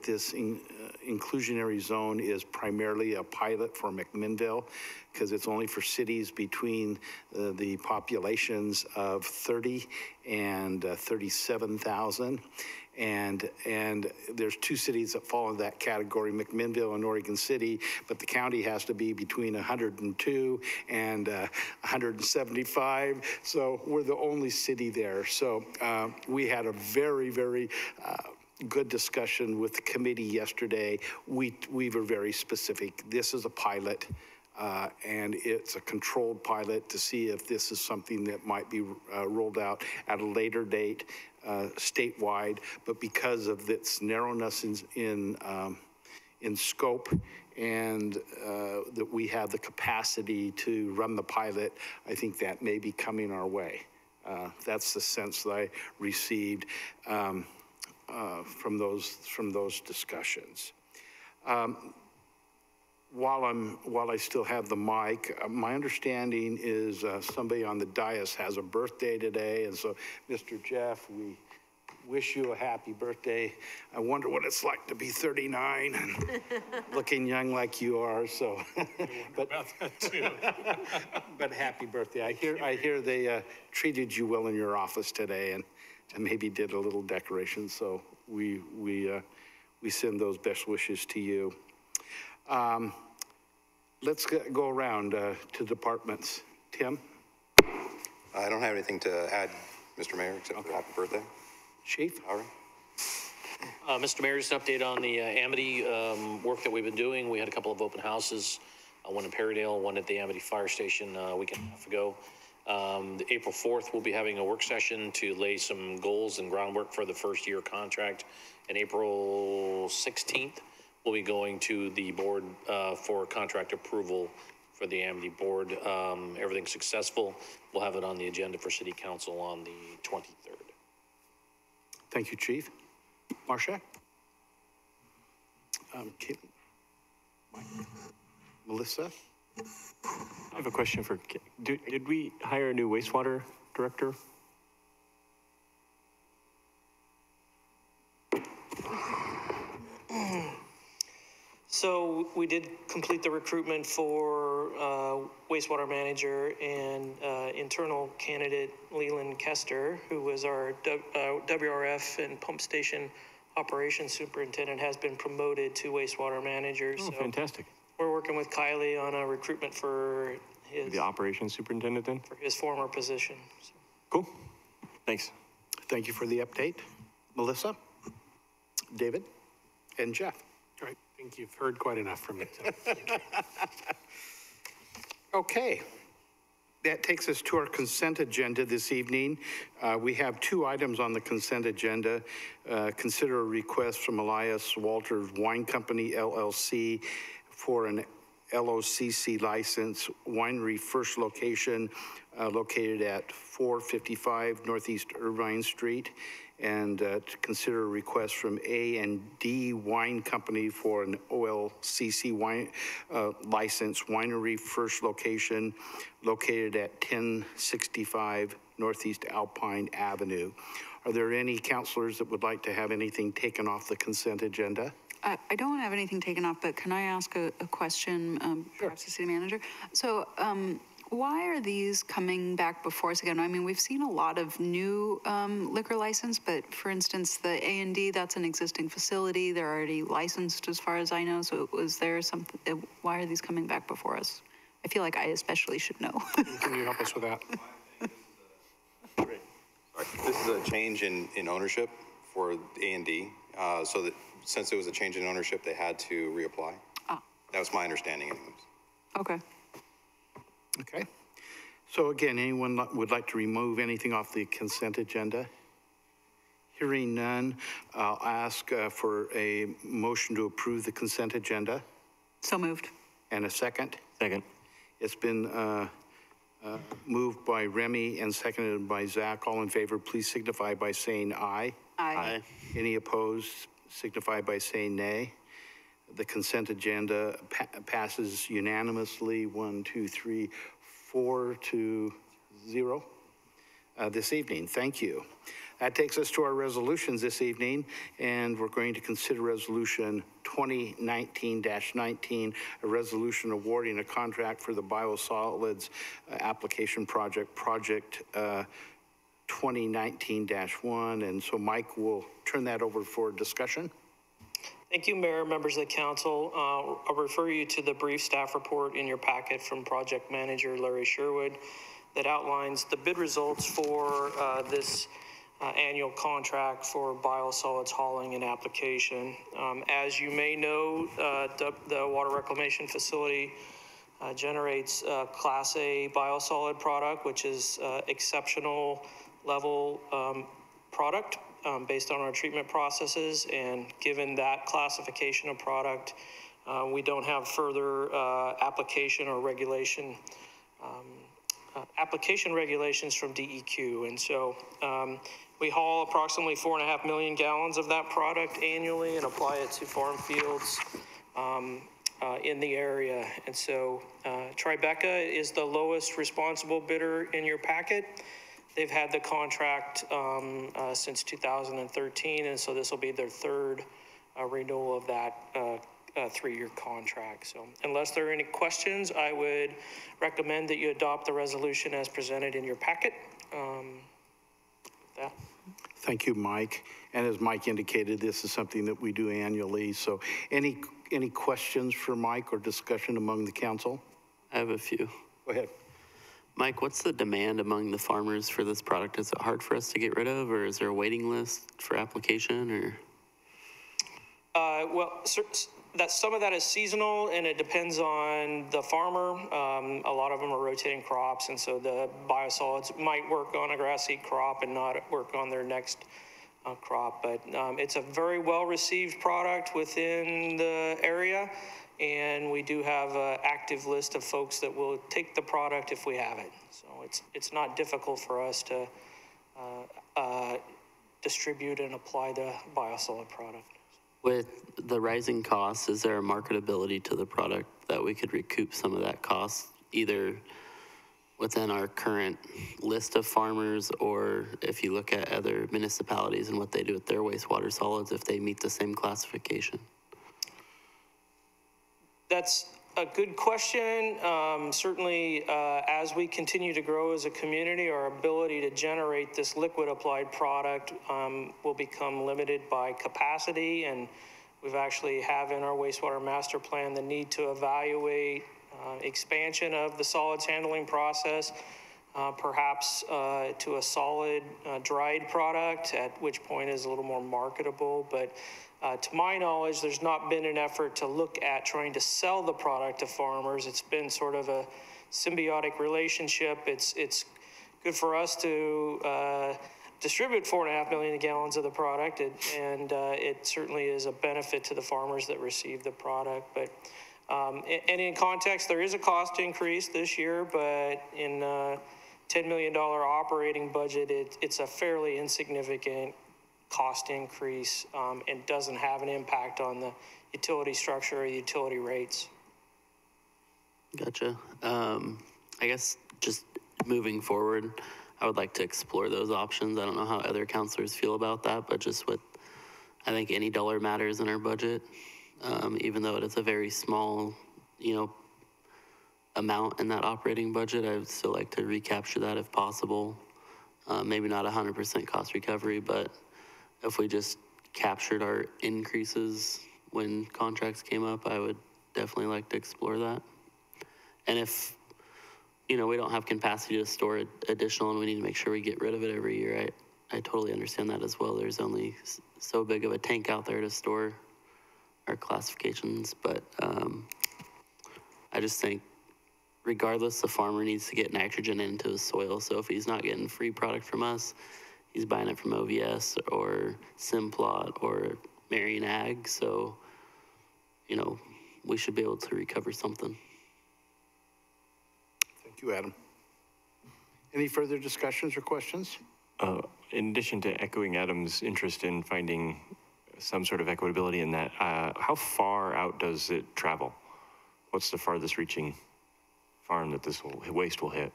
that this inclusionary zone is primarily a pilot for McMinnville, because it's only for cities between the populations of 30 and 37,000. And there's two cities that fall in that category, McMinnville and Oregon City, but the county has to be between 102 and 175, so we're the only city there. So we had a very, very good discussion with the committee yesterday. We were very specific. This is a pilot, and it's a controlled pilot to see if this is something that might be rolled out at a later date statewide, but because of its narrowness in scope and that we have the capacity to run the pilot, I think that may be coming our way. That's the sense that I received from those discussions. While I still have the mic, my understanding is somebody on the dais has a birthday today, and so Mr. Jeff, we wish you a happy birthday. I wonder what it's like to be 39 and looking young like you are. So, but but happy birthday! I hear they treated you well in your office today, and maybe did a little decoration. So we send those best wishes to you. Let's go around to departments. Tim? I don't have anything to add, Mr. Mayor, except for happy birthday. Chief? All right. Mr. Mayor, just an update on the Amity work that we've been doing. We had a couple of open houses, one in Perrydale, one at the Amity Fire Station a week and a half ago. April 4th, we'll be having a work session to lay some goals and groundwork for the first year contract. And April 16th, we'll be going to the board for contract approval for the Amity board. Everything's successful. We'll have it on the agenda for City Council on the 23rd. Thank you, Chief. Marcia? Melissa? I have a question for, did we hire a new wastewater director? So we did complete the recruitment for wastewater manager, and internal candidate Leland Kester, who was our WRF and pump station operations superintendent, has been promoted to wastewater manager. Oh, so fantastic. We're working with Kylie on a recruitment for his... The operations superintendent then? For his former position. So. Cool. Thanks. Thank you for the update. Melissa? David? And Jeff? All right. I think you've heard quite enough from me. Okay. That takes us to our consent agenda this evening. We have two items on the consent agenda. Consider a request from Elias Walters Wine Company, LLC, for an LOCC license, winery first location located at 455 Northeast Irvine Street, and to consider a request from A&D Wine Company for an OLCC wine license, winery first location located at 1065 Northeast Alpine Avenue. Are there any councilors that would like to have anything taken off the consent agenda? I don't have anything taken off, but can I ask a question, Sure. perhaps the city manager? So why are these coming back before us again? I mean, we've seen a lot of new liquor license, but for instance, the A&D, that's an existing facility. They're already licensed as far as I know. So was there something, why are these coming back before us? I feel like I especially should know. Can you help us with that? Great. This is a change in ownership for A&D, so that since there was a change in ownership, they had to reapply. Ah. That was my understanding anyways. Okay. Okay. So again, anyone would like to remove anything off the consent agenda? Hearing none, I'll ask for a motion to approve the consent agenda. So moved. And a second? Second. It's been moved by Remy and seconded by Zach. All in favor, please signify by saying aye. Aye. Any opposed, signify by saying nay. The consent agenda passes unanimously, 4 to 0 this evening. Thank you. That takes us to our resolutions this evening, and we're going to consider Resolution 2019-19, a resolution awarding a contract for the Biosolids application project 2019-1. And so Mike will turn that over for discussion. Thank you, Mayor, members of the council. I'll refer you to the brief staff report in your packet from Project Manager Larry Sherwood that outlines the bid results for this annual contract for biosolids hauling and application. As you may know, the water reclamation facility generates Class A biosolid product, which is exceptional level product based on our treatment processes. And given that classification of product, we don't have further application regulations from DEQ. And so we haul approximately 4.5 million gallons of that product annually and apply it to farm fields in the area. And so Tribeca is the lowest responsible bidder in your packet. They've had the contract since 2013, and so this will be their third renewal of that 3-year contract. So unless there are any questions, I would recommend that you adopt the resolution as presented in your packet. That. Thank you, Mike. And as Mike indicated, this is something that we do annually. So any questions for Mike or discussion among the council? I have a few. Go ahead. Mike, what's the demand among the farmers for this product? Is it hard for us to get rid of, or is there a waiting list for application, or? Well, some of that is seasonal, and it depends on the farmer. A lot of them are rotating crops, and so the biosolids might work on a grass seed crop and not work on their next crop. But it's a very well-received product within the area, and we do have an active list of folks that will take the product if we have it. So it's not difficult for us to distribute and apply the biosolid product. With the rising costs, is there a marketability to the product that we could recoup some of that cost, either within our current list of farmers, or if you look at other municipalities and what they do with their wastewater solids, if they meet the same classification? That's a good question. Certainly, as we continue to grow as a community, our ability to generate this liquid applied product will become limited by capacity. And we've actually have in our wastewater master plan the need to evaluate expansion of the solids handling process, perhaps to a solid dried product, at which point is a little more marketable. But to my knowledge, there's not been an effort to look at trying to sell the product to farmers. It's been sort of a symbiotic relationship. It's good for us to distribute 4.5 million gallons of the product, and it certainly is a benefit to the farmers that receive the product. But and in context, there is a cost increase this year, but in $10 million operating budget, it's a fairly insignificant cost increase and doesn't have an impact on the utility structure or utility rates. Gotcha. I guess just moving forward, I would like to explore those options. I don't know how other councilors feel about that, but just with, I think any dollar matters in our budget, even though it is a very small, amount in that operating budget. I would still like to recapture that if possible. Maybe not 100% cost recovery, but if we just captured our increases when contracts came up, I would definitely like to explore that. And if, we don't have capacity to store additional and we need to make sure we get rid of it every year, I totally understand that as well. There's only so big of a tank out there to store our classifications, but I just think regardless, the farmer needs to get nitrogen into his soil. So if he's not getting free product from us, he's buying it from OVS or Simplot or Marion Ag. So, we should be able to recover something. Thank you, Adam. Any further discussions or questions? In addition to echoing Adam's interest in finding some sort of equitability in that, how far out does it travel? What's the farthest reaching farm that this waste will hit?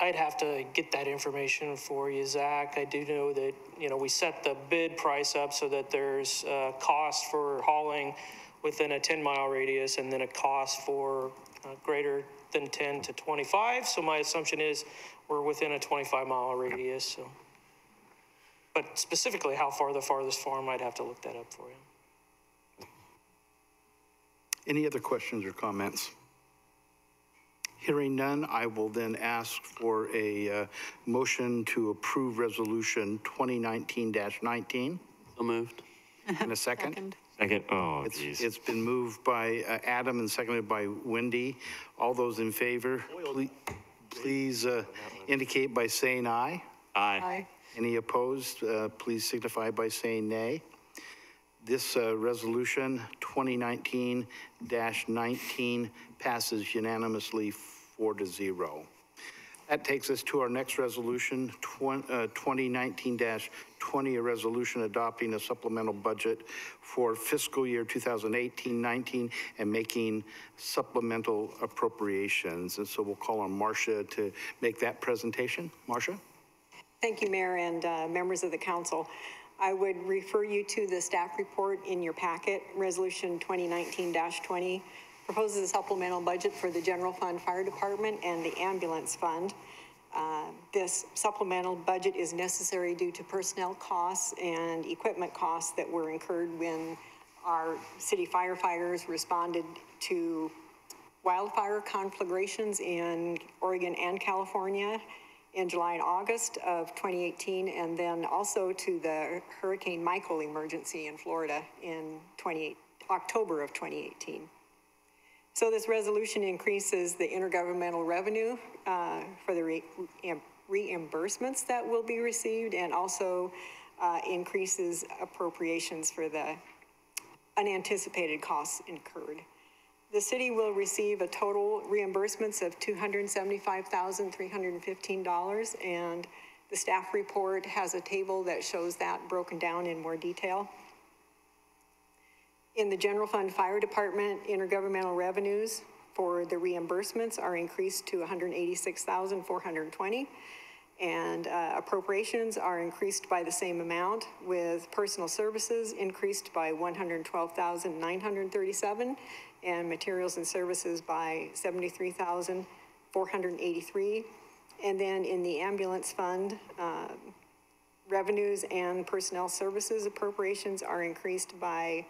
I'd have to get that information for you, Zach. I do know that, you know, we set the bid price up so that there's a cost for hauling within a 10-mile radius and then a cost for greater than 10 to 25. So my assumption is we're within a 25-mile radius. So, but specifically how far the farthest farm, I'd have to look that up for you. Any other questions or comments? Hearing none, I will then ask for a motion to approve Resolution 2019-19. So moved. In a second. Second, oh, geez. It's been moved by Adam and seconded by Wendy. All those in favor, please indicate by saying aye. Aye. Any opposed, please signify by saying nay. This resolution, 2019-19, passes unanimously 4-0. That takes us to our next resolution, 2019-20, a resolution adopting a supplemental budget for fiscal year 2018-19 and making supplemental appropriations. And so we'll call on Marcia to make that presentation. Marcia? Thank you, Mayor and members of the council. I would refer you to the staff report in your packet. Resolution 2019-20 proposes a supplemental budget for the General Fund Fire Department and the Ambulance Fund. This supplemental budget is necessary due to personnel costs and equipment costs that were incurred when our city firefighters responded to wildfire conflagrations in Oregon and California in July and August of 2018, and then also to the Hurricane Michael emergency in Florida in October of 2018. So this resolution increases the intergovernmental revenue for the reimbursements that will be received, and also increases appropriations for the unanticipated costs incurred. The city will receive a total reimbursements of $275,315, and the staff report has a table that shows that broken down in more detail. In the General Fund Fire Department, intergovernmental revenues for the reimbursements are increased to $186,420, and appropriations are increased by the same amount, with personal services increased by $112,937, and materials and services by $73,483. And then in the ambulance fund, revenues and personnel services appropriations are increased by a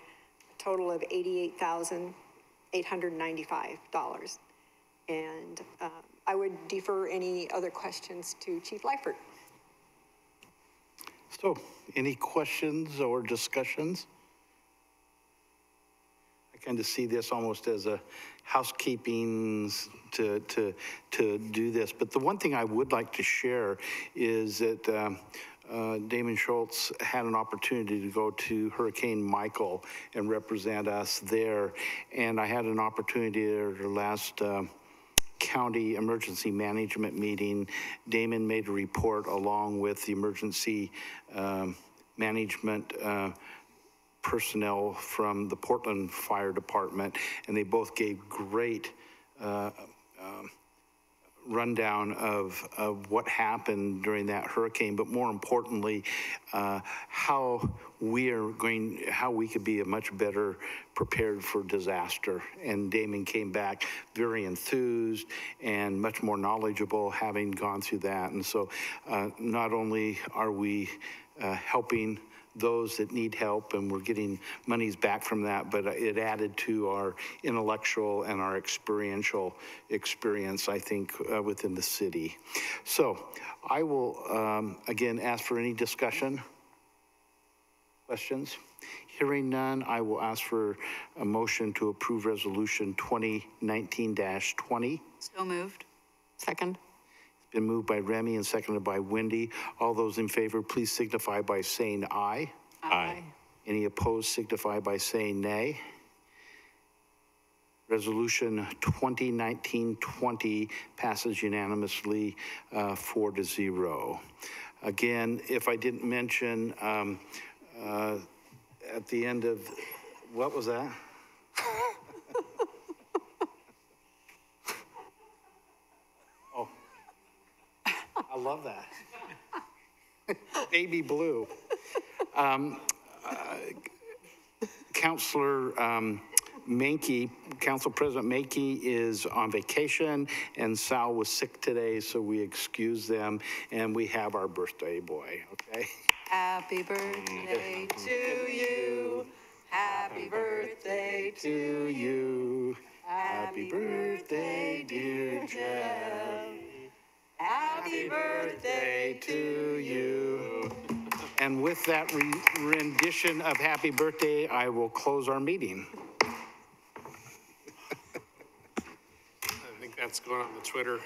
total of $88,895. And I would defer any other questions to Chief Leifert. So, any questions or discussions? I kind of see this almost as a housekeeping to do this. But the one thing I would like to share is that Damon Schultz had an opportunity to go to Hurricane Michael and represent us there. And I had an opportunity at the last county emergency management meeting. Damon made a report along with the emergency management personnel from the Portland Fire Department, and they both gave great rundown of what happened during that hurricane, but more importantly, how we could be a much better prepared for disaster. And Damon came back very enthused and much more knowledgeable, having gone through that. And so not only are we helping those that need help, and we're getting monies back from that, but it added to our intellectual and our experiential experience, I think, within the city. So I will, again, ask for any discussion, questions. Hearing none, I will ask for a motion to approve Resolution 2019-20. So moved. Second. Been moved by Remy and seconded by Wendy. All those in favor, please signify by saying aye. Aye. Any opposed, signify by saying nay. Resolution 2019-20 passes unanimously 4-0. Again, if I didn't mention at the end of, what was that? I love that. Baby blue. Councilor Mankey, Council President Mankey is on vacation, and Sal was sick today, so we excuse them, and we have our birthday boy, okay? Happy birthday to you. Happy birthday To you. Happy birthday, dear Jeff. Happy birthday to you. And with that rendition of happy birthday, I will close our meeting. I think that's going on the Twitter.